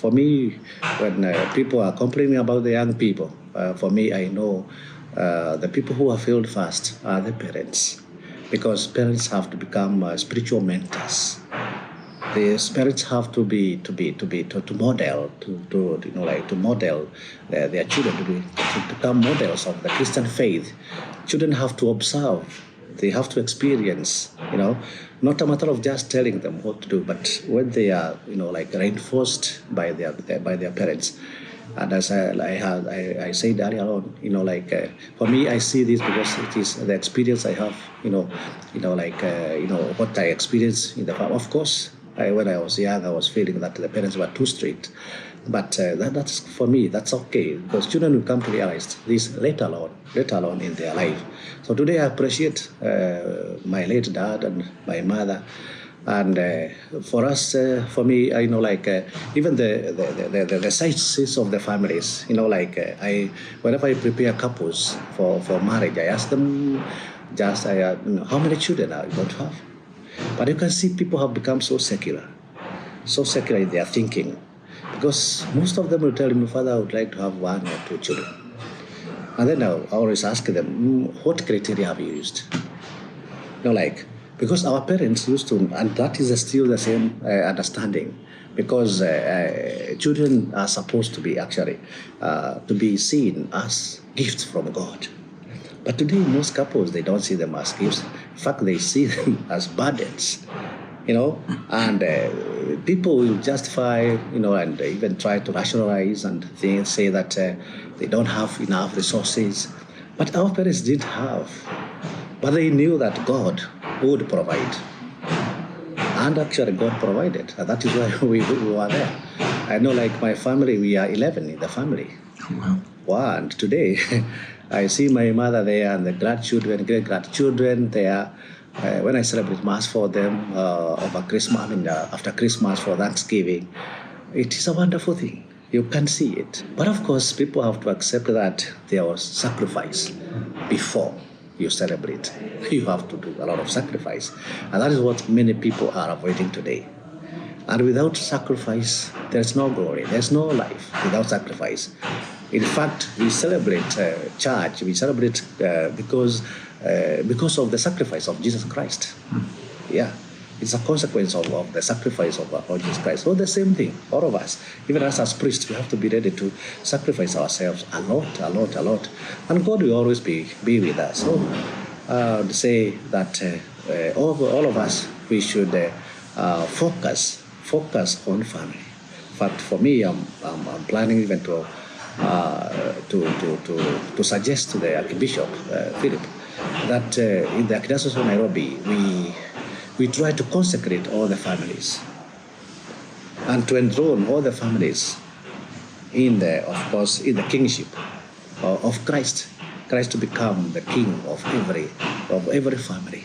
For me, when people are complaining about the young people, for me, I know the people who are failed fast are the parents, because parents have to become spiritual mentors. The parents have to model to model their children to become models of the Christian faith. Children have to observe. They have to experience, not a matter of just telling them what to do, but when they are, reinforced by their parents. And as I said earlier on, for me, I see this because it is the experience I have, what I experienced in the past. Of course, when I was young, I was feeling that the parents were too strict. But that's for me, that's okay, because children will come to realize this later on in their life. So today I appreciate my late dad and my mother. And for us, for me, even the sizes of the families, whenever I prepare couples for marriage, I ask them how many children are you going to have? But you can see people have become so secular in their thinking. Because most of them will tell me, Father, I would like to have 1 or 2 children. And then I always ask them, what criteria have you used? Because our parents used to, and that is still the same understanding, because children are supposed to be actually, to be seen as gifts from God. But today, most couples, they don't see them as gifts. In fact, they see them as burdens. And people will justify, and even try to rationalize and say that they don't have enough resources. But our parents didn't have. But they knew that God would provide. And actually, God provided. And that is why we were there. I know, like my family, we are 11 in the family. Wow. And today, I see my mother there and the grandchildren, great-grandchildren there. When I celebrate Mass for them over Christmas, after Christmas for Thanksgiving, it is a wonderful thing. You can see it. But of course, people have to accept that there was sacrifice before you celebrate. You have to do a lot of sacrifice. And that is what many people are avoiding today. And without sacrifice, there's no glory. There's no life without sacrifice. In fact, we celebrate church. We celebrate because of the sacrifice of Jesus Christ. Yeah, it's a consequence of the sacrifice of Jesus Christ. So the same thing, all of us, even us as priests, we have to be ready to sacrifice ourselves a lot. And God will always be with us. So to say that all of us, we should focus on family. In fact, for me, I'm planning even to suggest to the Archbishop Philip that in the Archdiocese of Nairobi, we try to consecrate all the families and to enthron all the families in the kingship of Christ to become the king of every family.